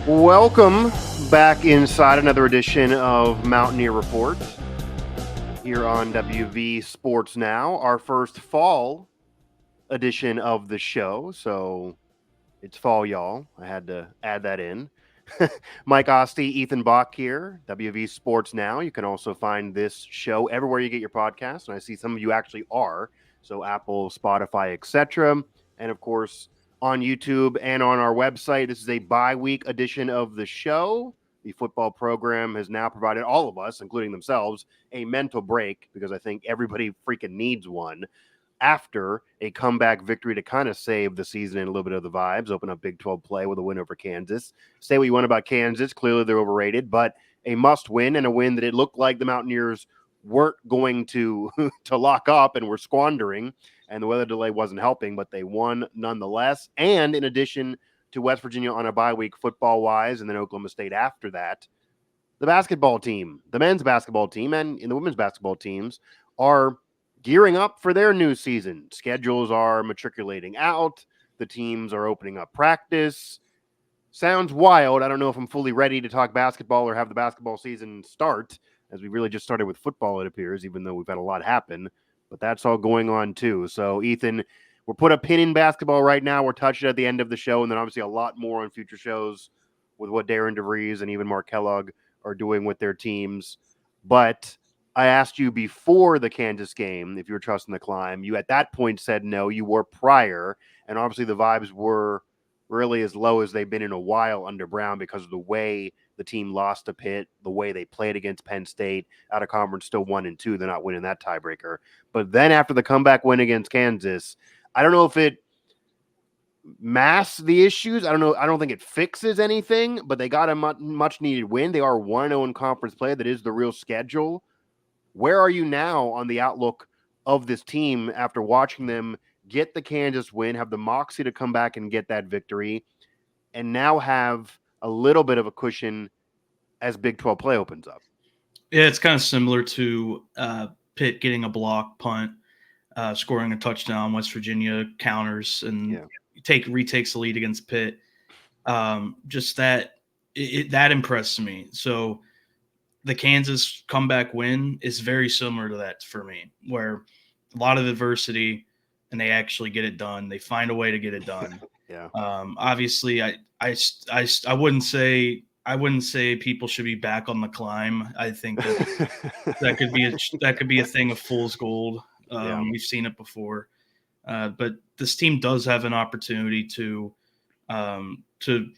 Welcome back inside another edition of Mountaineer Report here on WV Sports Now, our first fall edition of the show. So it's fall, y'all. I had to add that in. Mike Asti, Ethan Bock here, WV Sports Now. You can also find this show everywhere you get your podcasts, and I see some of you actually are. So Apple, Spotify, etc. And of course, on YouTube and on our website. This is a bye-week edition of the show. The football program has now provided all of us, including themselves, a mental break because I think everybody freaking needs one after a comeback victory to kind of save the season and a little bit of the vibes, open up Big 12 play with a win over Kansas. Say what you want about Kansas. Clearly, they're overrated, but a must win and a win that it looked like the Mountaineers weren't going to lock up and were squandering, and the weather delay wasn't helping, but they won nonetheless. And in addition to West Virginia on a bye week football-wise, and then Oklahoma State after that, the basketball team, the men's basketball team, and in the women's basketball teams are gearing up for their new season. Schedules are matriculating out. The teams are opening up practice. Sounds wild. I don't know if I'm fully ready to talk basketball or have the basketball season start, as we really just started with football, it appears, even though we've had a lot happen. But that's all going on, too. So, Ethan, we'll put a pin in basketball right now. We'll touch it at the end of the show, and then obviously a lot more on future shows with what Darian DeVries and even Mark Kellogg are doing with their teams. But I asked you before the Kansas game if you were trusting the climb. You at that point said no, you were prior, and obviously the vibes were really as low as they've been in a while under Brown because of the way the team lost to Pitt, the way they played against Penn State, out of conference still 1-2. They're not winning that tiebreaker. But then after the comeback win against Kansas, I don't know if it masks the issues. I don't know. I don't think it fixes anything, but they got a much needed win. They are 1-0 in conference play. That is the real schedule. Where are you now on the outlook of this team after watching them get the Kansas win, have the moxie to come back and get that victory, and now have a little bit of a cushion as Big 12 play opens up? Yeah, it's kind of similar to Pitt getting a block punt, scoring a touchdown, West Virginia counters, and retakes the lead against Pitt. Just that that impressed me. So the Kansas comeback win is very similar to that for me, where a lot of adversity and they actually get it done. They find a way to get it done. Yeah. Obviously, I wouldn't say people should be back on the climb. I think that could be a thing of fool's gold. We've seen it before, but this team does have an opportunity to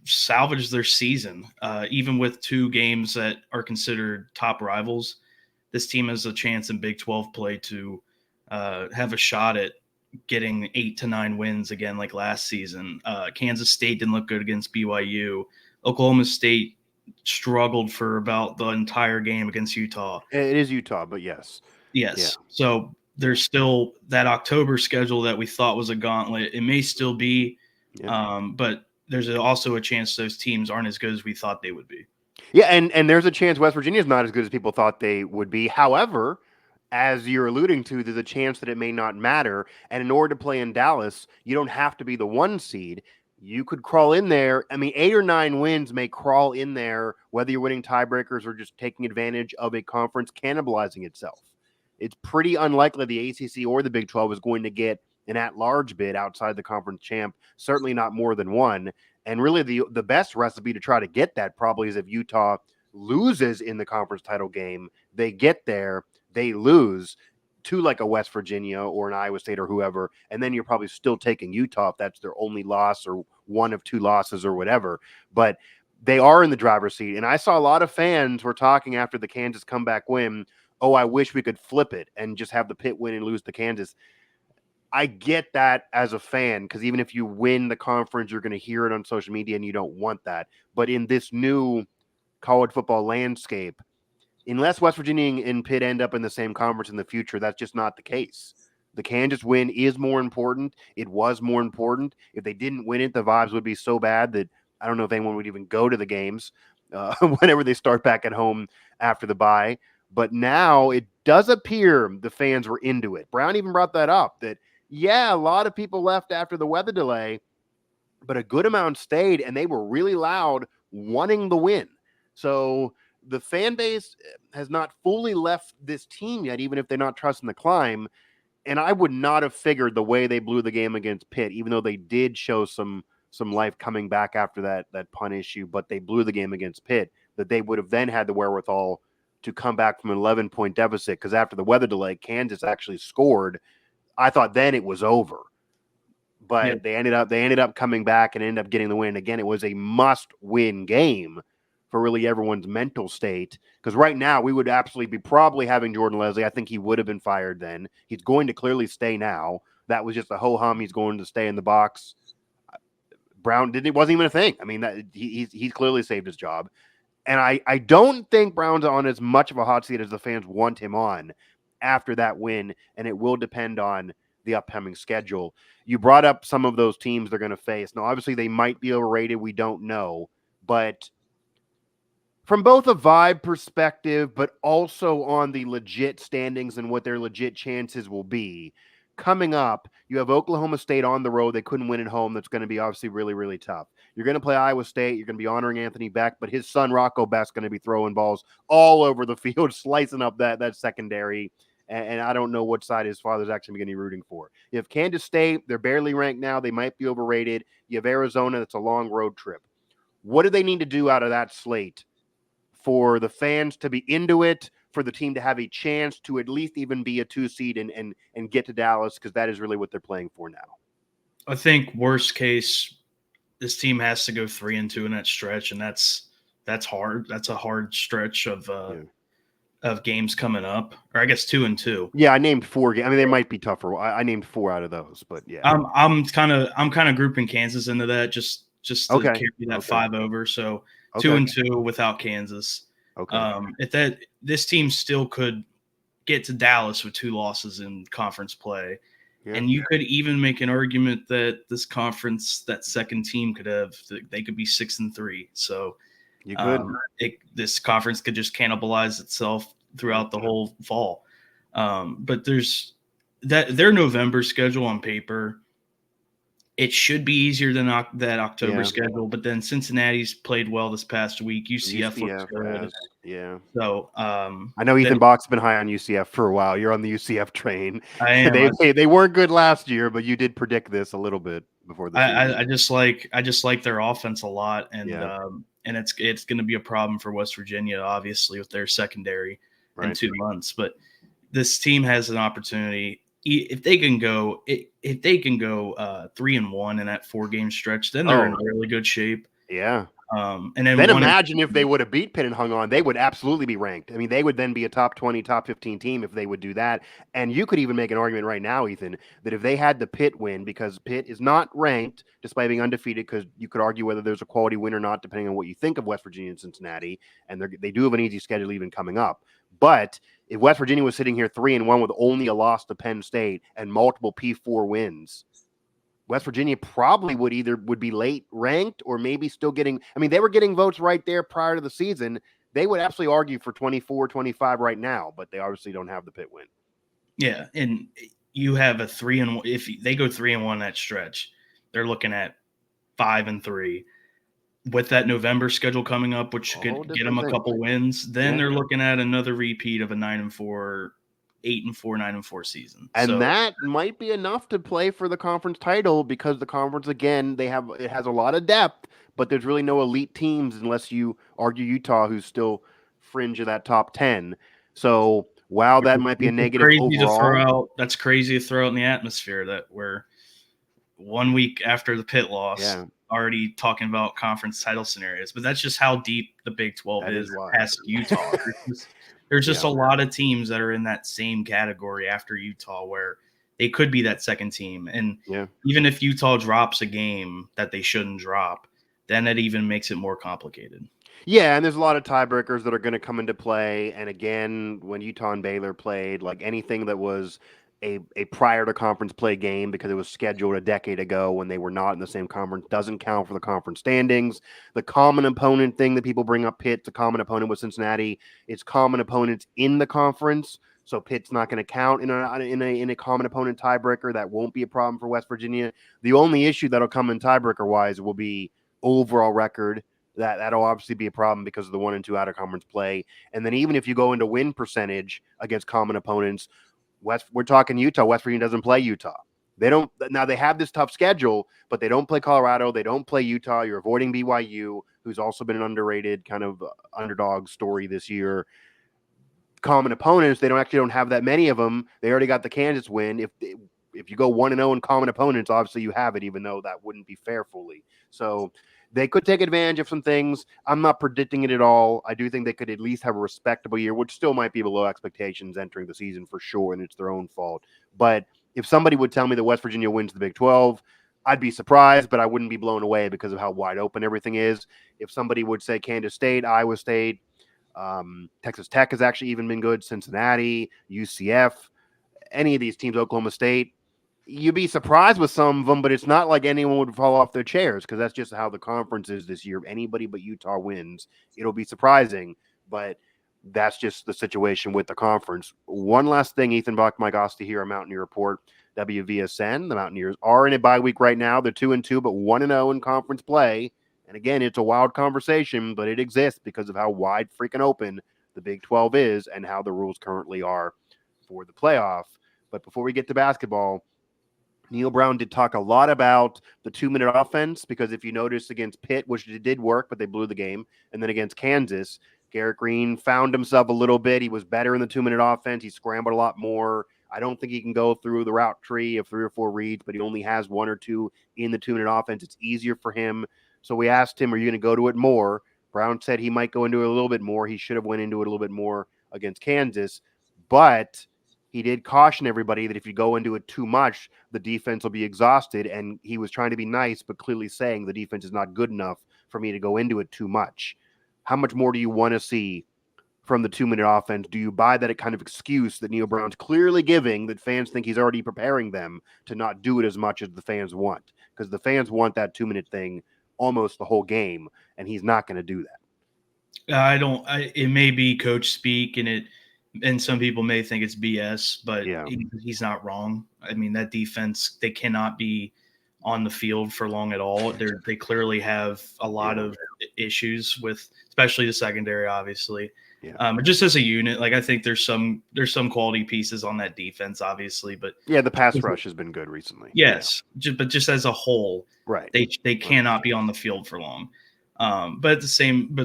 salvage their season, even with two games that are considered top rivals. This team has a chance in Big 12 play to have a shot at getting 8 to 9 wins again, like last season. Kansas State didn't look good against BYU. Oklahoma State struggled for about the entire game against Utah. It is Utah, but yes. Yeah. So there's still that October schedule that we thought was a gauntlet. It may still be, but there's also a chance those teams aren't as good as we thought they would be. Yeah, and there's a chance West Virginia is not as good as people thought they would be. However, as you're alluding to, there's a chance that it may not matter. And in order to play in Dallas, you don't have to be the 1 seed. You could crawl in there. I mean, 8 or 9 wins may crawl in there, whether you're winning tiebreakers or just taking advantage of a conference cannibalizing itself. It's pretty unlikely the ACC or the Big 12 is going to get an at-large bid outside the conference champ, certainly not more than 1. And really the best recipe to try to get that probably is if Utah loses in the conference title game, they get there, they lose to like a West Virginia or an Iowa State or whoever, and then you're probably still taking Utah if that's their only loss or one of 2 losses or whatever. But they are in the driver's seat. And I saw a lot of fans were talking after the Kansas comeback win, oh, I wish we could flip it and just have the Pitt win and lose to Kansas. I get that as a fan, because even if you win the conference, you're going to hear it on social media and you don't want that. But in this new college football landscape, unless West Virginia and Pitt end up in the same conference in the future, that's just not the case. The Kansas win is more important. It was more important. If they didn't win it, the vibes would be so bad that I don't know if anyone would even go to the games whenever they start back at home after the bye. But now it does appear the fans were into it. Brown even brought that up, that, yeah, a lot of people left after the weather delay, but a good amount stayed, and they were really loud wanting the win. So the fan base has not fully left this team yet, even if they're not trusting the climb. And I would not have figured the way they blew the game against Pitt, even though they did show some life coming back after that punt issue, but they blew the game against Pitt, that they would have then had the wherewithal to come back from an 11-point deficit, because after the weather delay, Kansas actually scored. I thought then it was over. But they ended up coming back and ended up getting the win. Again, it was a must-win game for really everyone's mental state, because right now we would absolutely be probably having Jordan Leslie. I think he would have been fired then. He's going to clearly stay now. That was just a ho-hum. He's going to stay in the box. Brown wasn't even a thing. I mean, he's clearly saved his job. And I don't think Brown's on as much of a hot seat as the fans want him on after that win, and it will depend on the upcoming schedule. You brought up some of those teams they're going to face. Now, obviously, they might be overrated. We don't know. But from both a vibe perspective, but also on the legit standings and what their legit chances will be, coming up, you have Oklahoma State on the road. They couldn't win at home. That's going to be obviously really, really tough. You're going to play Iowa State. You're going to be honoring Anthony Beck, but his son, Rocco Beck's going to be throwing balls all over the field, slicing up that secondary. And I don't know what side his father's actually going to be rooting for. You have Kansas State. They're barely ranked now. They might be overrated. You have Arizona. That's a long road trip. What do they need to do out of that slate for the fans to be into it, for the team to have a chance to at least even be a 2 seed and get to Dallas, because that is really what they're playing for now? I think worst case, this team has to go 3-2 in that stretch, and that's hard. That's a hard stretch of games coming up, or I guess 2-2. Yeah, I named 4 games. I mean, they might be tougher. I named 4 out of those, but yeah, I'm kind of grouping Kansas into that just to carry that 5 over. So 2-2 without Kansas. If this team still could get to Dallas with 2 losses in conference play, and you could even make an argument that this conference, that second team they could be 6-3. So you could. This conference could just cannibalize itself throughout the whole fall. But there's their November schedule on paper. It should be easier than that October schedule, but then Cincinnati's played well this past week. UCF looks good. Yeah. So I know Ethan Bock's been high on UCF for a while. You're on the UCF train. I am. They weren't good last year, but you did predict this a little bit before the season. I just like their offense a lot, and it's going to be a problem for West Virginia, obviously, with their secondary in 2 months. But this team has an opportunity. If they can go 3-1 in that 4-game stretch, then they're in really good shape. Yeah. And then imagine if they would have beat Pitt and hung on, they would absolutely be ranked. I mean, they would then be a top 20, top 15 team if they would do that. And you could even make an argument right now, Ethan, that if they had the Pitt win, because Pitt is not ranked despite being undefeated, because you could argue whether there's a quality win or not, depending on what you think of West Virginia and Cincinnati. And they do have an easy schedule even coming up. But if West Virginia was sitting here 3-1 with only a loss to Penn State and multiple P4 wins, West Virginia probably would be late ranked, or maybe still getting – I mean, they were getting votes right there prior to the season. They would absolutely argue for 24, 25 right now, but they obviously don't have the Pitt win. Yeah, and you have a 3-1 – if they go 3-1 that stretch, they're looking at 5-3. With that November schedule coming up, which could get them a couple wins, then they're looking at another repeat of a 9-4, 8-4, 9-4 season. And that might be enough to play for the conference title, because the conference, again, it has a lot of depth, but there's really no elite teams unless you argue Utah, who's still fringe of that top 10. So, wow, that might be a negative overall. That's crazy to throw out in the atmosphere, that we're 1 week after the Pitt loss, already talking about conference title scenarios. But that's just how deep the Big 12 is past Utah. There's just a lot of teams that are in that same category after Utah, where they could be that second team. And even if Utah drops a game that they shouldn't drop, then it even makes it more complicated. Yeah, and there's a lot of tiebreakers that are going to come into play. And again, when Utah and Baylor played, like anything that was a prior to conference play game, because it was scheduled a decade ago when they were not in the same conference, doesn't count for the conference standings. The common opponent thing that people bring up, Pitt's a common opponent with Cincinnati. It's common opponents in the conference, so Pitt's not going to count in a common opponent tiebreaker. That won't be a problem for West Virginia. The only issue that'll come in tiebreaker wise will be overall record That'll obviously be a problem because of the 1 and 2 out of conference play. And then even if you go into win percentage against common opponents, we're talking Utah. West Virginia doesn't play Utah. They don't. Now they have this tough schedule, but they don't play Colorado. They don't play Utah. You're avoiding BYU, who's also been an underrated kind of underdog story this year. Common opponents, they don't have that many of them. They already got the Kansas win. If you go 1-0 in common opponents, obviously you have it, even though that wouldn't be fair fully. So they could take advantage of some things. I'm not predicting it at all. I do think they could at least have a respectable year, which still might be below expectations entering the season for sure, and it's their own fault. But if somebody would tell me that West Virginia wins the Big 12, I'd be surprised, but I wouldn't be blown away because of how wide open everything is. If somebody would say Kansas State, Iowa State, Texas Tech has actually even been good, Cincinnati, UCF, any of these teams, Oklahoma State, you'd be surprised with some of them, but it's not like anyone would fall off their chairs because that's just how the conference is this year. If anybody but Utah wins, it'll be surprising, but that's just the situation with the conference. One last thing, Ethan Bock, Mike Asti here, a Mountaineer Report, WVSN. The Mountaineers are in a bye week right now. They're 2-2, but 1-0 in conference play. And again, it's a wild conversation, but it exists because of how wide freaking open the Big 12 is and how the rules currently are for the playoff. But before we get to basketball, Neal Brown did talk a lot about the 2-minute offense because if you notice against Pitt, which it did work, but they blew the game, and then against Kansas, Garrett Green found himself a little bit. He was better in the 2-minute offense. He scrambled a lot more. I don't think he can go through the route tree of 3 or 4 reads, but he only has 1 or 2 in the 2-minute offense. It's easier for him. So we asked him, are you going to go to it more? Brown said he might go into it a little bit more. He should have went into it a little bit more against Kansas. But he did caution everybody that if you go into it too much, the defense will be exhausted. And he was trying to be nice, but clearly saying the defense is not good enough for me to go into it too much. How much more do you want to see from the 2-minute offense? Do you buy that kind of excuse that Neal Brown's clearly giving that fans think he's already preparing them to not do it as much as the fans want? Because the fans want that 2-minute thing almost the whole game, and he's not going to do that. It may be coach speak, and some people may think it's BS, but Yeah. He's not wrong. I mean, that defense, they cannot be on the field for long at all. They clearly have a lot of issues with, especially the secondary, obviously. Yeah. But just as a unit, like I think there's some quality pieces on that defense, obvioally. But yeah, the pass rush has been good recently. Yes, but just as a whole, right? They cannot be on the field for long. But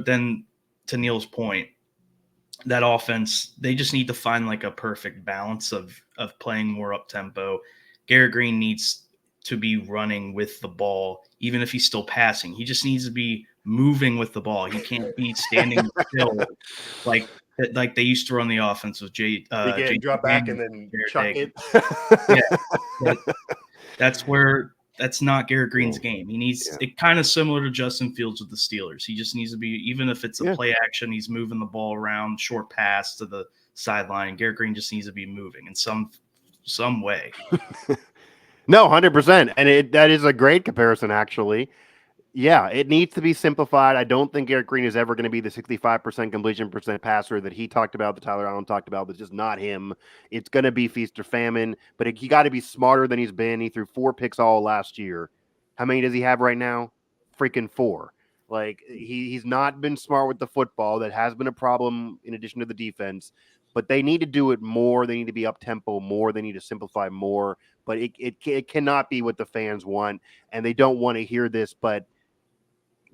then to Neal's point, that offense, they just need to find like a perfect balance of playing more up tempo. Garrett Green needs to be running with the ball, even if he's still passing. He just needs to be moving with the ball. He can't be standing still like they used to run the offense with Jay. Drop back and then chuck it. That's not Garrett Green's game. He needs it kind of similar to Justin Fields with the Steelers. He just needs to be, even if it's a play action, he's moving the ball around, short pass to the sideline. Garrett Green just needs to be moving in some way. No, 100%. And that is a great comparison, actually. Yeah, it needs to be simplified. I don't think Garrett Green is ever going to be the 65% completion percent passer that he talked about, that Tyler Allen talked about. That's just not him. It's going to be feast or famine, but he got to be smarter than he's been. He threw 4 picks all last year. How many does he have right now? Freaking 4. Like, he's not been smart with the football. That has been a problem in addition to the defense, but they need to do it more. They need to be up tempo more. They need to simplify more, but it cannot be what the fans want, and they don't want to hear this, but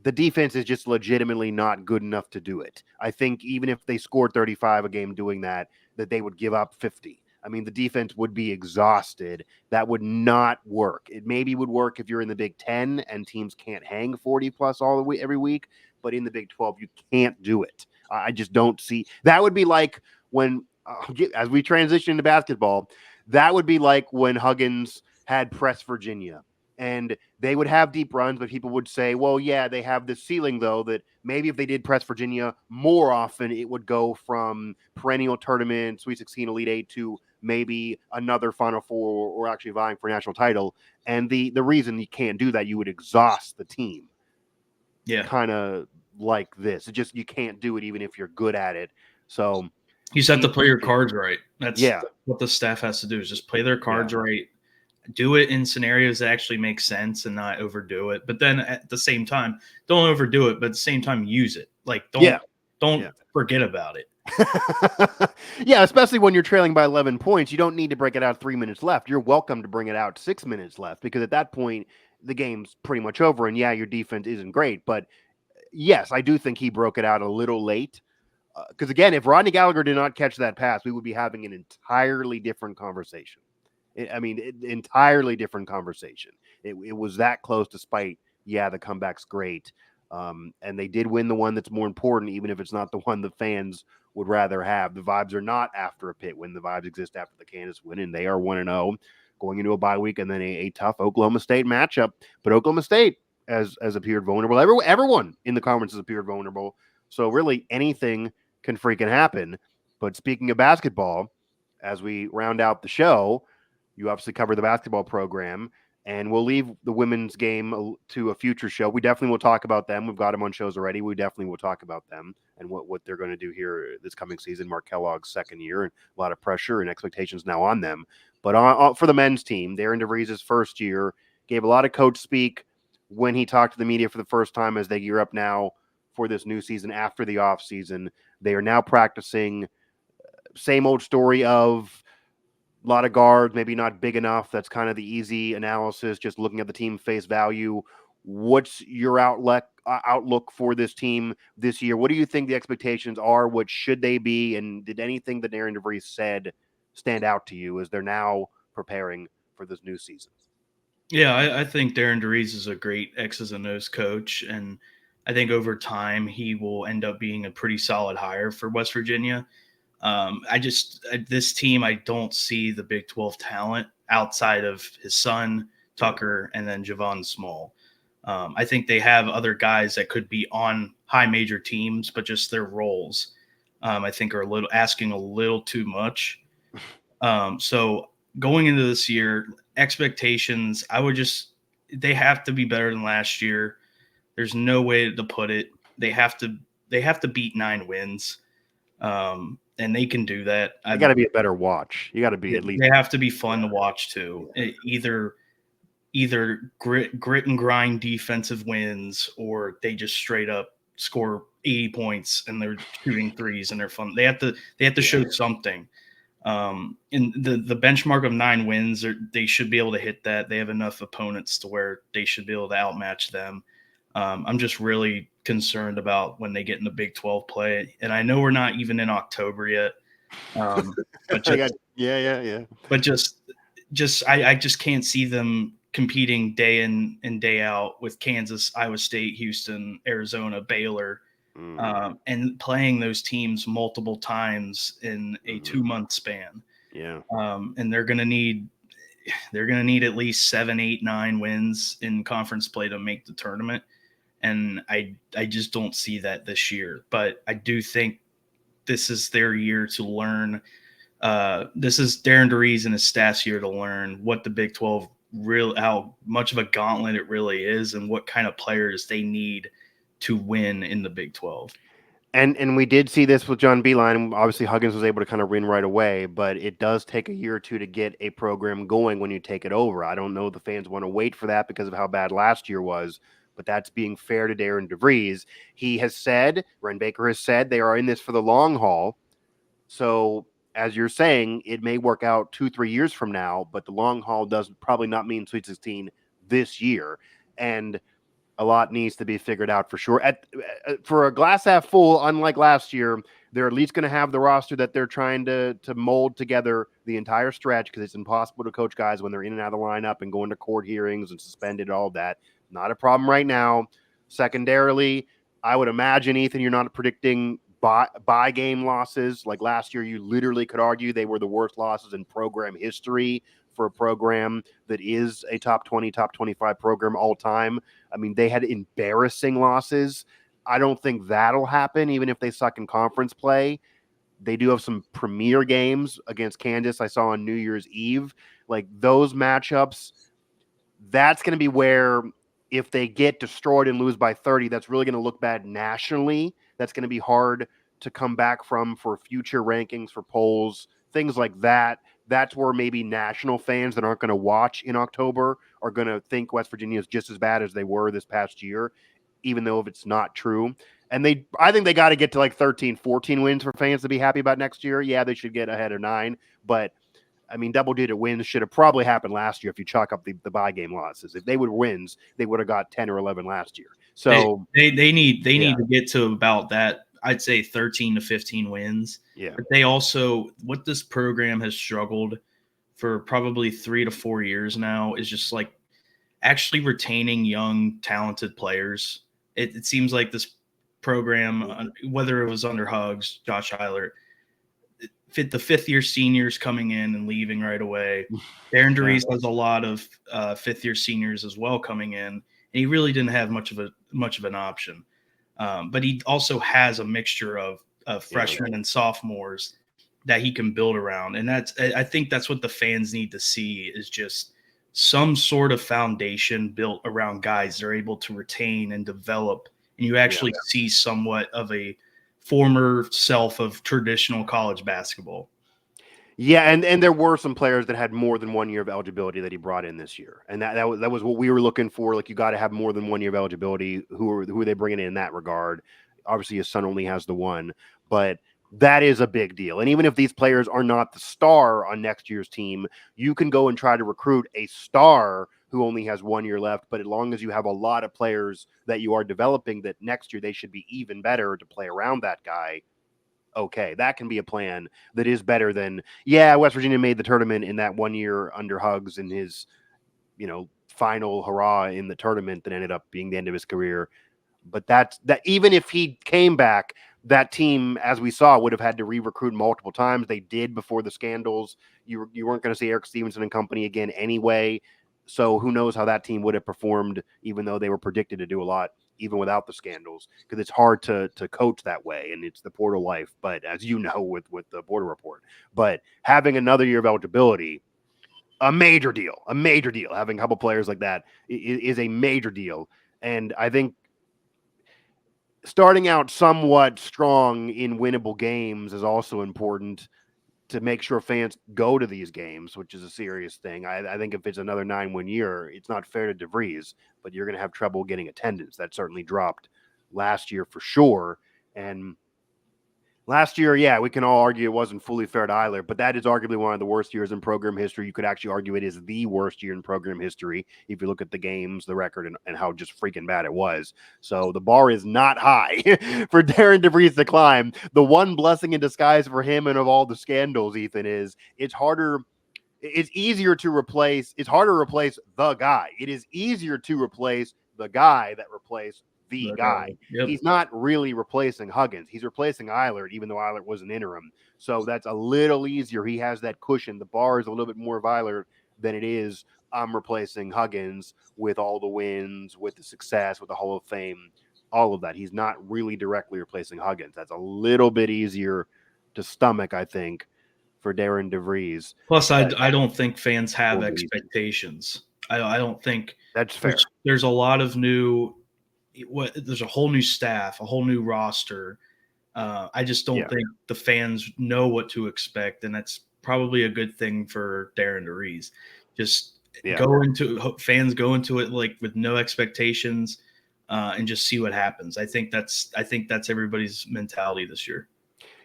the defense is just legitimately not good enough to do it. I think even if they scored 35 a game doing that they would give up 50. I mean, the defense would be exhausted. That would not work. It maybe would work if you're in the Big 10 and teams can't hang 40 plus every week, but in the Big 12, you can't do it. I just don't see. That would be like when, as we transition into basketball, that would be like when Huggins had press Virginia. And they would have deep runs, but people would say, well, yeah, they have this ceiling, though, that maybe if they did press Virginia more often, it would go from perennial tournament, Sweet 16, Elite 8 to maybe another Final Four or actually vying for a national title. And the reason you can't do that, you would exhaust the team. Yeah. Kind of like this. It just, you can't do it even if you're good at it. So you just have to play your cards right. That's what the staff has to do, is just play their cards right. do it in scenarios that actually make sense and not overdo it. But then at the same time, don't overdo it, but at the same time, use it. Like, don't forget about it. Yeah, especially when you're trailing by 11 points. You don't need to break it out 3 minutes left. You're welcome to bring it out 6 minutes left, because at that point, the game's pretty much over. And yeah, your defense isn't great. But yes, I do think he broke it out a little late. Because again, if Rodney Gallagher did not catch that pass, we would be having an entirely different conversation. Entirely different conversation. It was that close, despite, the comeback's great. And they did win the one that's more important, even if it's not the one the fans would rather have. The vibes are not after a Pitt win. The vibes exist after the Kansas win, and they are 1-0 going into a bye week, and then a tough Oklahoma State matchup. But Oklahoma State has appeared vulnerable. Everyone in the conference has appeared vulnerable. So really anything can freaking happen. But speaking of basketball, as we round out the show, you obviously cover the basketball program, and we'll leave the women's game to a future show. We definitely will talk about them. We've got them on shows already. We definitely will talk about them and what they're going to do here this coming season. Mark Kellogg's second year, and a lot of pressure and expectations now on them. But for the men's team, Darian DeVries' first year, gave a lot of coach speak when he talked to the media for the first time as they gear up now for this new season after the off season. They are now practicing. Same old story of a lot of guards, maybe not big enough. That's kind of the easy analysis, just looking at the team face value. What's your outlook for this team this year? What do you think the expectations are? What should they be? And did anything that Darian DeVries said stand out to you as they're now preparing for this new season? Yeah, I think Darian DeVries is a great X's and O's coach, and I think over time he will end up being a pretty solid hire for West Virginia. This team, I don't see the Big 12 talent outside of his son, Tucker, and then Javon Small. I think they have other guys that could be on high major teams, but just their roles, I think, are asking a little too much. So going into this year, expectations, they have to be better than last year. There's no way to put it. They have to beat 9 wins. And they can do that. You got to be a better watch. You got to be at least. They have to be fun to watch too. Either grit and grind defensive wins, or they just straight up score 80 points and they're shooting threes and they're fun. They have to show something. And the benchmark of 9 wins, they should be able to hit that. They have enough opponents to where they should be able to outmatch them. I'm just really concerned about when they get in the Big 12 play. And I know we're not even in October yet. But just, But I just can't see them competing day in and day out with Kansas, Iowa State, Houston, Arizona, Baylor, and playing those teams multiple times in a 2-month span. Yeah. And they're going to need at least 7, 8, 9 wins in conference play to make the tournament. And I just don't see that this year. But I do think this is their year to learn. This is Darian DeVries and his staff's year to learn what the Big 12 how much of a gauntlet it really is, and what kind of players they need to win in the Big 12. And we did see this with John Beilein. Obviously, Huggins was able to kind of win right away, but it does take a year or two to get a program going when you take it over. I don't know if the fans want to wait for that because of how bad last year was, but that's being fair to Darian DeVries. He has said, Ren Baker has said, they are in this for the long haul. So, as you're saying, it may work out 2-3 years from now, but the long haul does probably not mean Sweet 16 this year. And a lot needs to be figured out for sure. For a glass half full, unlike last year, they're at least going to have the roster that they're trying to mold together the entire stretch, because it's impossible to coach guys when they're in and out of the lineup and going to court hearings and suspended, all that. Not a problem right now. Secondarily, I would imagine, Ethan, you're not predicting by game losses. Like last year, you literally could argue they were the worst losses in program history for a program that is a top 20, top 25 program all time. I mean, they had embarrassing losses. I don't think that'll happen, even if they suck in conference play. They do have some premier games against Kansas I saw on New Year's Eve. Like those matchups, that's going to be where if they get destroyed and lose by 30, that's really going to look bad nationally. That's going to be hard to come back from for future rankings, for polls, things like that. That's where maybe national fans that aren't going to watch in October are going to think West Virginia is just as bad as they were this past year, even though if it's not true. And I think they got to get to like 13, 14 wins for fans to be happy about next year. Yeah, they should get ahead of 9, but I mean, double-digit wins should have probably happened last year if you chalk up the bye game losses. If they would wins, they would have got 10 or 11 last year. So they need to get to about that. I'd say 13 to 15 wins. Yeah. But they also, what this program has struggled for probably 3 to 4 years now is just like actually retaining young, talented players. It seems like this program, whether it was under Huggs, Josh Eilert, the fifth-year seniors coming in and leaving right away. Darian DeVries has a lot of fifth-year seniors as well coming in, and he really didn't have much of an option. But he also has a mixture of freshmen and sophomores that he can build around, and I think that's what the fans need to see is just some sort of foundation built around guys they're able to retain and develop, and you actually see somewhat of a former self of traditional college basketball. Yeah, and there were some players that had more than 1 year of eligibility that he brought in this year, and that was what we were looking for. Like, you got to have more than 1 year of eligibility. Who are they bringing in that regard? Obviously, his son only has the one, but that is a big deal. And even if these players are not the star on next year's team, you can go and try to recruit a star who only has 1 year left. But as long as you have a lot of players that you are developing, that next year they should be even better to play around that guy. Okay, that can be a plan that is better than, West Virginia made the tournament in that 1 year under Huggs in his, final hurrah in the tournament that ended up being the end of his career. But that even if he came back, that team, as we saw, would have had to re-recruit multiple times. They did before the scandals. You weren't going to see Eric Stevenson and company again anyway. So who knows how that team would have performed, even though they were predicted to do a lot, even without the scandals, because it's hard to coach that way, and it's the portal life. But as you know, with the Border Report, but having another year of eligibility, a major deal. Having a couple players like that is a major deal. And I think starting out somewhat strong in winnable games is also important to make sure fans go to these games, which is a serious thing. I think if it's another 9-win year, it's not fair to DeVries, but you're going to have trouble getting attendance. That certainly dropped last year for sure. And last year, we can all argue it wasn't fully fair to Eilert, but that is arguably one of the worst years in program history. You could actually argue it is the worst year in program history if you look at the games, the record, and how just freaking bad it was. So the bar is not high for Darian DeVries to climb. The one blessing in disguise for him and of all the scandals, Ethan, is it's harder to replace the guy. It is easier to replace the guy that replaced the guy. Yep. He's not really replacing Huggins. He's replacing Eilert, even though Eilert was an interim. So that's a little easier. He has that cushion. The bar is a little bit more of Eilert than it is I'm replacing Huggins with all the wins, with the success, with the Hall of Fame, all of that. He's not really directly replacing Huggins. That's a little bit easier to stomach, I think, for Darian DeVries. Plus, I don't think fans have expectations. I don't think that's fair. There's a lot of new. There's a whole new staff, a whole new roster. I just don't think the fans know what to expect, and that's probably a good thing for Darian DeVries. Just go into it like with no expectations, and just see what happens. I think that's everybody's mentality this year.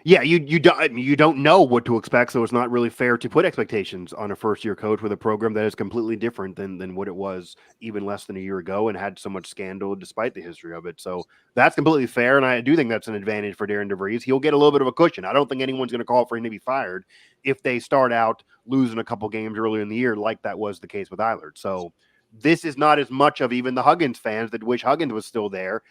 Yeah, you don't know what to expect, so it's not really fair to put expectations on a first-year coach with a program that is completely different than what it was even less than a year ago and had so much scandal despite the history of it. So that's completely fair, and I do think that's an advantage for Darian DeVries. He'll get a little bit of a cushion. I don't think anyone's going to call for him to be fired if they start out losing a couple games earlier in the year like that was the case with Eilert. So this is not as much of even the Huggins fans that wish Huggins was still there.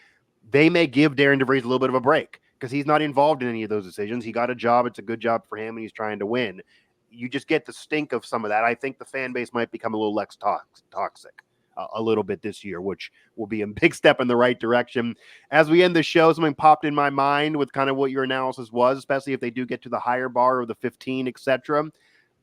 They may give Darian DeVries a little bit of a break, because he's not involved in any of those decisions. He got a job. It's a good job for him, and he's trying to win. You just get the stink of some of that. I think the fan base might become a little less toxic a little bit this year, which will be a big step in the right direction. As we end the show, something popped in my mind with kind of what your analysis was, especially if they do get to the higher bar of the 15, etc.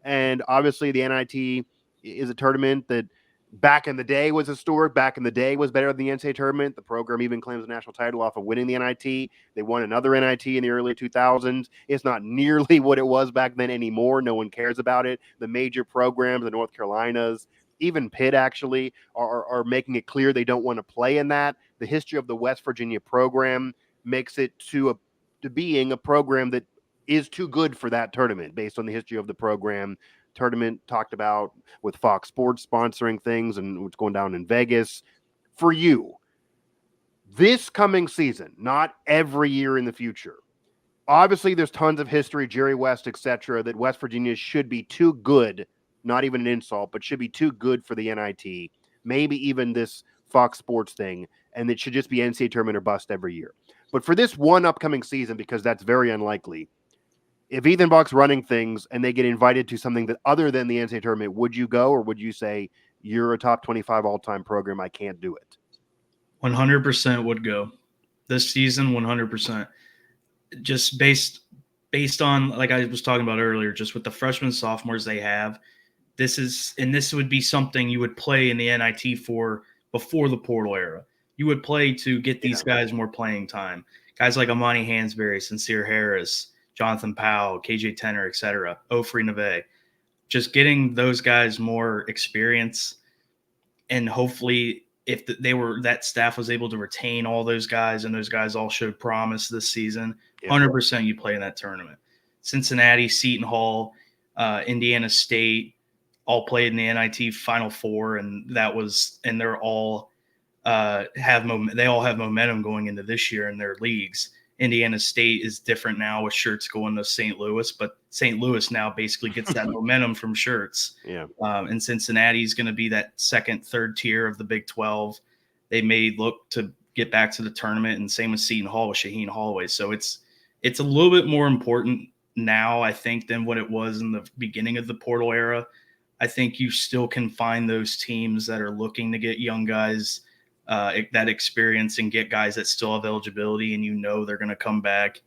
And obviously the NIT is a tournament that back in the day was historic. Back in the day was better than the NCAA tournament. The program even claims a national title off of winning the NIT. They won another NIT in the early 2000s. It's not nearly what it was back then anymore. No one cares about it. The major programs, the North Carolinas, even Pitt actually are making it clear they don't want to play in that. The history of the West Virginia program makes it to being a program that is too good for that tournament based on the history of the program. Tournament talked about with Fox Sports sponsoring things and what's going down in Vegas. For you, this coming season, not every year in the future, obviously there's tons of history, Jerry West, etc., that West Virginia should be too good, not even an insult, but should be too good for the NIT, maybe even this Fox Sports thing, and it should just be NCAA tournament or bust every year. But for this one upcoming season, because that's very unlikely, if Ethan Bock's running things and they get invited to something that other than the NCAA tournament, would you go, or would you say you're a top 25 all-time program? I can't do it. 100% would go this season. 100%. Just based on, like I was talking about earlier, just with the freshmen, sophomores they have, this would be something you would play in the NIT for before the portal era. You would play to get these guys more playing time. Guys like Amani Hansberry, Sincere Harris, Jonathan Powell, KJ Tenner, etc., Ofri Neve, just getting those guys more experience, and hopefully if that staff was able to retain all those guys and those guys all showed promise this season, 100% you play in that tournament. Cincinnati, Seton Hall, Indiana State all played in the NIT Final Four, and they're all they all have momentum going into this year in their leagues. Indiana State is different now with Shirts going to St. Louis, but St. Louis now basically gets that momentum from Shirts. Yeah. And Cincinnati's going to be that second, third tier of the Big 12. They may look to get back to the tournament, and same with Seton Hall with Shaheen Holloway. So it's a little bit more important now, I think, than what it was in the beginning of the portal era. I think you still can find those teams that are looking to get young guys that experience and get guys that still have eligibility, and they're going to come back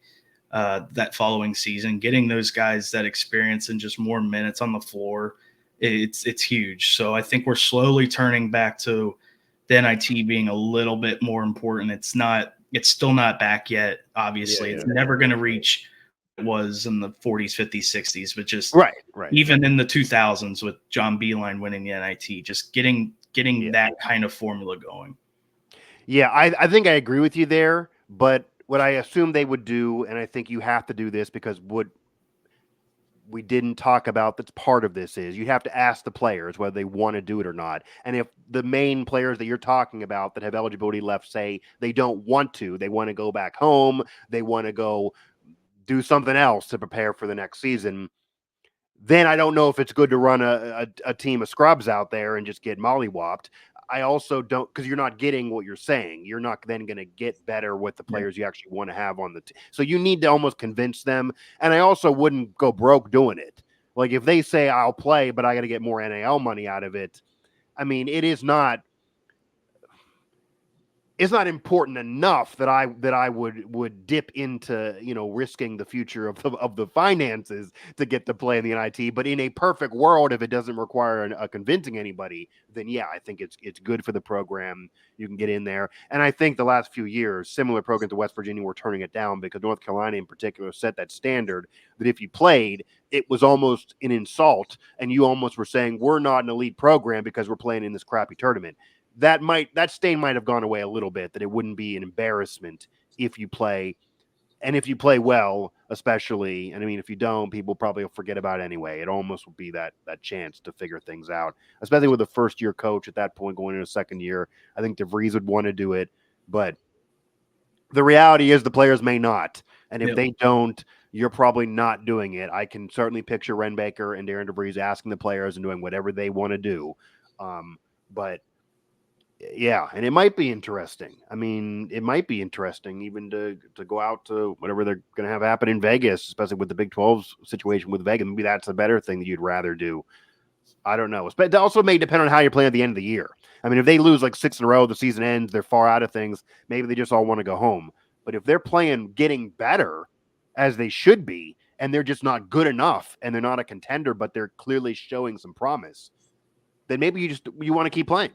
that following season. Getting those guys that experience and just more minutes on the floor, it's huge. So I think we're slowly turning back to the NIT being a little bit more important. It's still not back yet, obviously. It's never going to reach what it was in the 40s, 50s, 60s, but just even in the 2000s with John Beilein winning the NIT, just getting that kind of formula going. Yeah, I think I agree with you there, but what I assume they would do, and I think you have to do this because what we didn't talk about that's part of this is you have to ask the players whether they want to do it or not. And if the main players that you're talking about that have eligibility left say they don't want to, they want to go back home, they want to go do something else to prepare for the next season, then I don't know if it's good to run a team of scrubs out there and just get mollywopped. I also don't, because you're not getting what you're saying. You're not then going to get better with the players you actually want to have on the team. So you need to almost convince them. And I also wouldn't go broke doing it. Like if they say I'll play, but I got to get more NAL money out of it. I mean, it's not important enough that I would dip into, risking the future of the finances to get to play in the NIT. But in a perfect world, if it doesn't require a convincing anybody, then yeah, I think it's good for the program. You can get in there. And I think the last few years, similar programs to West Virginia were turning it down because North Carolina in particular set that standard that if you played, it was almost an insult. And you almost were saying, we're not an elite program because we're playing in this crappy tournament. That stain might have gone away a little bit, that it wouldn't be an embarrassment if you play, and if you play well, especially. And I mean, if you don't, people probably will forget about it anyway. It almost would be that chance to figure things out, especially with a first-year coach at that point going into a second year. I think DeVries would want to do it, but the reality is the players may not. And if they don't, you're probably not doing it. I can certainly picture Ren Baker and Darian DeVries asking the players and doing whatever they want to do. But yeah, and it might be interesting. I mean, it might be interesting even to go out to whatever they're going to have happen in Vegas, especially with the Big 12 situation with Vegas. Maybe that's a better thing that you'd rather do. I don't know. But it also may depend on how you're playing at the end of the year. I mean, if they lose like 6 in a row, the season ends, they're far out of things, maybe they just all want to go home. But if they're playing getting better as they should be, and they're just not good enough, and they're not a contender, but they're clearly showing some promise, then maybe you want to keep playing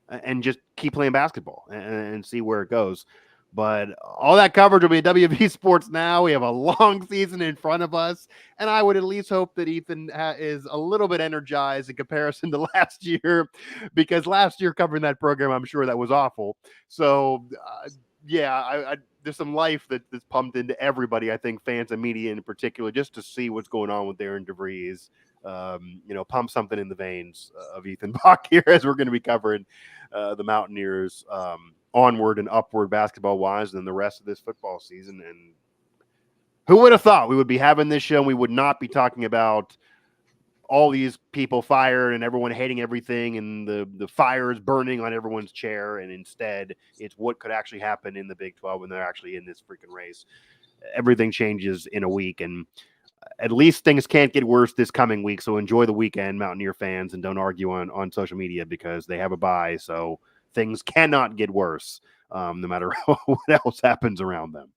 and just keep playing basketball and see where it goes. But all that coverage will be at WV Sports Now. We have a long season in front of us, and I would at least hope that Ethan is a little bit energized in comparison to last year, because last year covering that program, I'm sure that was awful. So, there's some life that's pumped into everybody, I think, fans and media in particular, just to see what's going on with Darian DeVries. Pump something in the veins of Ethan Bock here as we're going to be covering the Mountaineers onward and upward basketball wise than the rest of this football season. And who would have thought we would be having this show and we would not be talking about all these people fired and everyone hating everything and the fires burning on everyone's chair, and instead it's what could actually happen in the Big 12 when they're actually in this freaking race. Everything changes in a week, and at least things can't get worse this coming week. So enjoy the weekend, Mountaineer fans, and don't argue on social media because they have a bye. So things cannot get worse, no matter what else happens around them.